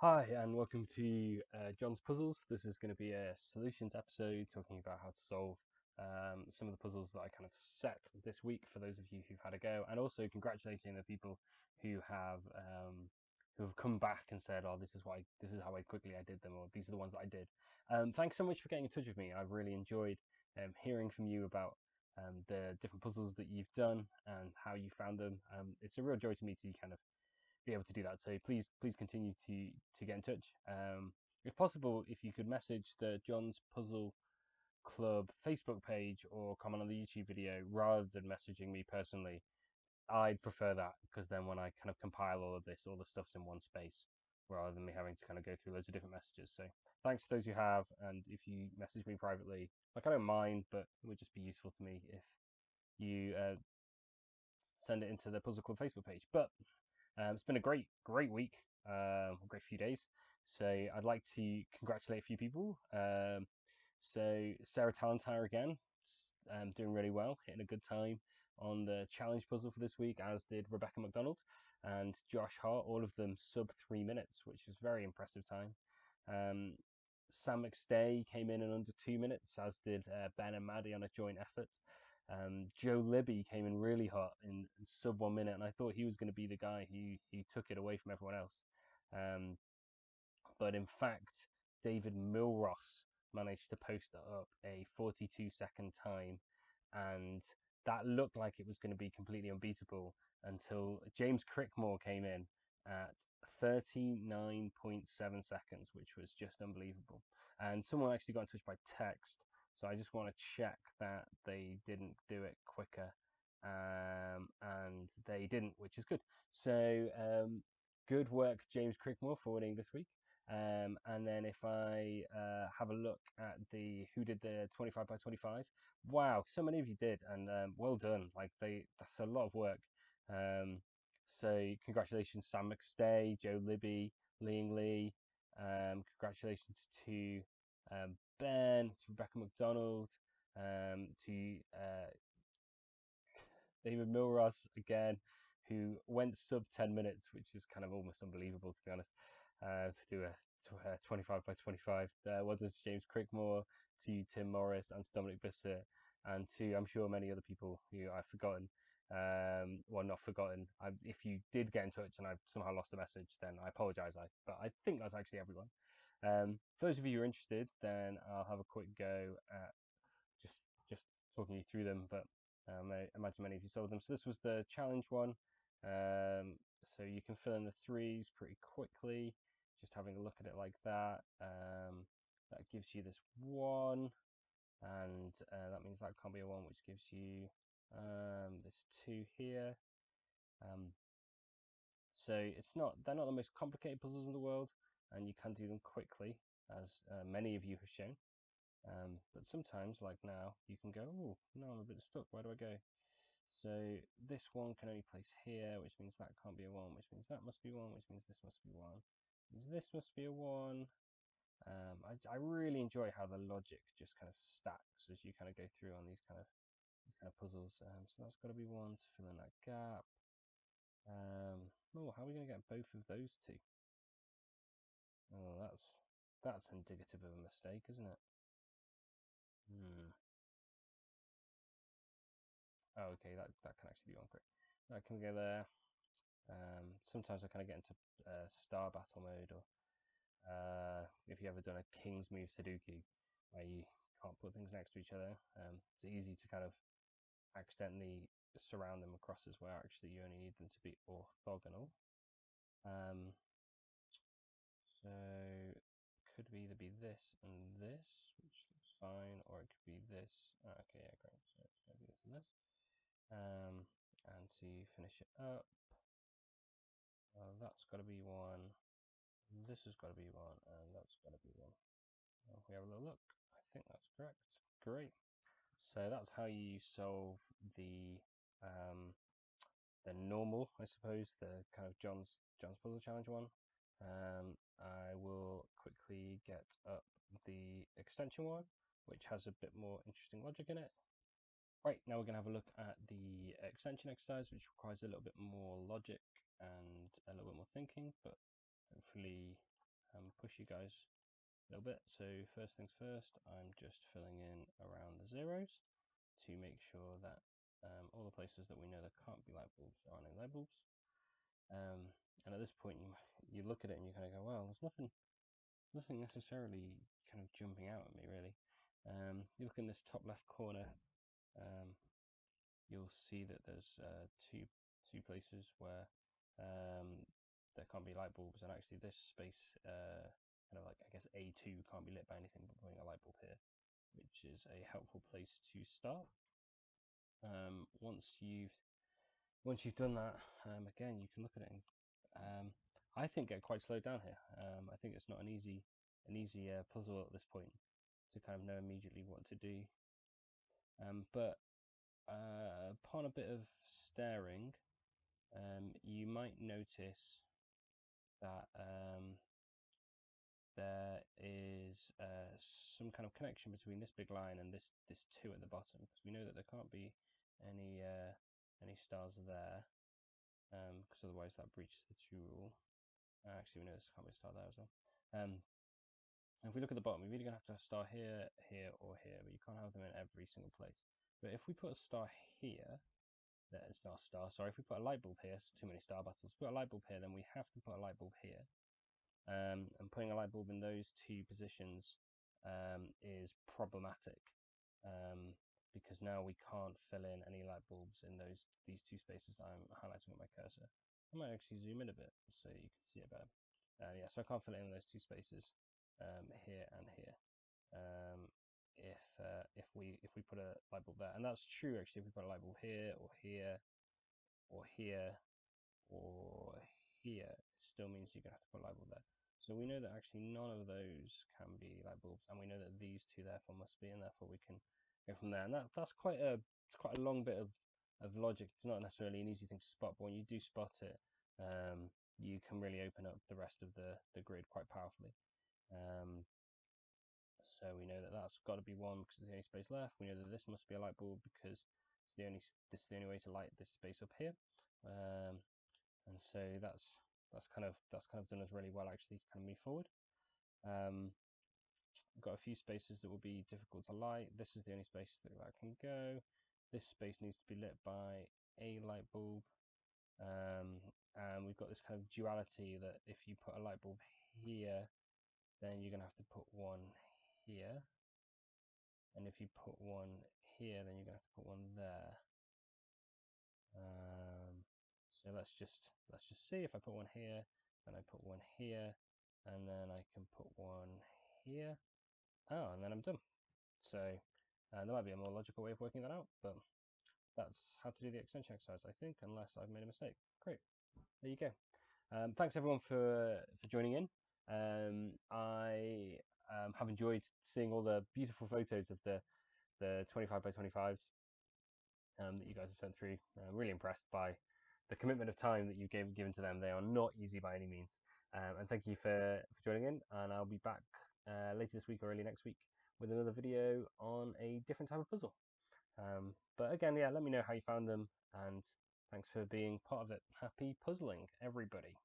Hi, and welcome to John's Puzzles. This is going to be a solutions episode talking about how to solve some of the puzzles that I kind of set this week for those of you who've had a go, and also congratulating the people who have come back and said, "Oh, this is how quickly I did them," or "These are the ones that I did." Thanks so much for getting in touch with me. I've really enjoyed hearing from you about the different puzzles that you've done and how you found them. It's a real joy to me to kind of be able to do that. So please continue to get in touch. If possible, if you could message the John's Puzzle Club Facebook page or comment on the YouTube video rather than messaging me personally, I'd prefer that, because then when I kind of compile all of this, all the stuff's in one space rather than me having to kind of go through loads of different messages. So thanks to those who have, and if you message me privately, like, I don't mind, but it would just be useful to me if you send it into the Puzzle Club Facebook page. But it's been a great week, great few days. So I'd like to congratulate a few people. So Sarah Talentire again, doing really well, hitting a good time on the challenge puzzle for this week, as did Rebecca McDonald and Josh Hart, all of them sub 3 minutes, which is very impressive time. Sam McStay came in under 2 minutes, as did Ben and Maddie on a joint effort. Joe Libby came in really hot in sub 1 minute, and I thought he was going to be the guy who took it away from everyone else. Um, but in fact, David Milross managed to post up a 42-second time, and that looked like it was going to be completely unbeatable until James Crickmore came in at 39.7 seconds, which was just unbelievable. And someone actually got in touch by text, so I just want to check that they didn't do it quicker. And they didn't, which is good. So good work, James Crickmore, for winning this week. And then if I have a look at who did the 25 by 25, wow, so many of you did, and well done. That's a lot of work. So congratulations, Sam McStay, Joe Libby, Liang Lee. Congratulations to Ben, to Rebecca McDonald, to David Milross again, who went sub 10 minutes, which is kind of almost unbelievable, to be honest, to do a 25 by 25. Well done to James Crickmore, to Tim Morris, and to Dominic Bissett, and to, I'm sure, many other people who I've forgotten. Well, not forgotten. If you did get in touch and I've somehow lost the message, then I apologise. But I think that's actually everyone. For those of you who are interested, then I'll have a quick go at just just talking you through them. But I imagine many of you saw them. So this was the challenge one. So you can fill in the threes pretty quickly, just having a look at it like that. That gives you this one, and that means that can't be a one, which gives you this two here. So they're not the most complicated puzzles in the world, and you can do them quickly, as many of you have shown. But sometimes, like now, you can go, oh, no, I'm a bit stuck. Where do I go? So this one can only place here, which means that can't be a one, which means that must be one, which means this must be one. This must be a one. I really enjoy how the logic just kind of stacks as you kind of go through on these kind of puzzles. So that's got to be one to fill in that gap. Oh, how are we going to get both of those two? Oh, that's indicative of a mistake, isn't it? Oh, okay, that can actually be one quick. That can go there. Sometimes I kind of get into star battle mode, or if you ever done a King's Move Sudoku, where you can't put things next to each other, it's easy to kind of accidentally surround them across as well. Actually, you only need them to be orthogonal. Um, so it could either be this and this, which looks fine, or it could be this. Oh, okay, yeah, great. So it's going to be this and this. And to finish it up, that's got to be one. This has got to be one, and that's got to be one. If we have a little look, I think that's correct. Great. So that's how you solve the normal, I suppose, the kind of John's Puzzle Challenge one. I will quickly get up the extension one, which has a bit more interesting logic in it. Right, now we're going to have a look at the extension exercise, which requires a little bit more logic and a little bit more thinking, but hopefully push you guys a little bit. So first things first, I'm just filling in around the zeros to make sure that all the places that we know there can't be light bulbs are no light bulbs. And at this point, you look at it and you kind of go, well, there's nothing necessarily kind of jumping out at me really. You look in this top left corner, you'll see that there's two places where there can't be light bulbs, and actually this space, kind of like I guess A2, can't be lit by anything but putting a light bulb here, which is a helpful place to start. Once you've done that, again you can look at it and I think get quite slowed down here. I think it's not an easy puzzle at this point to kind of know immediately what to do. But upon a bit of staring, you might notice that there is some kind of connection between this big line and this 2 at the bottom, because we know that there can't be any stars there, because otherwise that breaches the 2 rule. Actually, we know this can't be a star there as well. If we look at the bottom, we're either going to have a star here, here, or here, but you can't have them in every single place. But if we put a star here, it's not a star, sorry, if we put a light bulb here, it's too many star battles. If we put a light bulb here, then we have to put a light bulb here. And putting a light bulb in those 2 positions is problematic, because now we can't fill in any light bulbs in these 2 spaces that I'm highlighting with my cursor. I might actually zoom in a bit so you can see it better. Yeah, so I can't fill it in those 2 spaces here and here. If we put a light bulb there, and that's true actually. If we put a light bulb here or here or here or here, it still means you're gonna have to put a light bulb there. So we know that actually none of those can be light bulbs, and we know that these 2 therefore must be, and therefore we can go from there. And that's quite a long bit of logic. It's not necessarily an easy thing to spot, but when you do spot it, you can really open up the rest of the grid quite powerfully. So we know that that's got to be 1 because there's the only space left. We know that this must be a light bulb because this is the only way to light this space up here. And so that's kind of done us really well actually to kind of move forward. We've got a few spaces that will be difficult to light. This is the only space that can go. This space needs to be lit by a light bulb. And we've got this kind of duality that if you put a light bulb here, then you're going to have to put 1 here. And if you put 1 here, then you're going to have to put 1 there. So let's just see. If I put 1 here, then I put 1 here, and then I can put 1 here. Oh, and then I'm done. So there might be a more logical way of working that out, but that's how to do the extension exercise, I think, unless I've made a mistake. Great. There you go. Thanks everyone for joining in. I have enjoyed seeing all the beautiful photos of the 25 by 25s that you guys have sent through. I'm really impressed by the commitment of time that you've given to them. They are not easy by any means. And thank you for joining in, and I'll be back later this week or early next week with another video on a different type of puzzle. But again, yeah, let me know how you found them, and thanks for being part of it. Happy puzzling, everybody.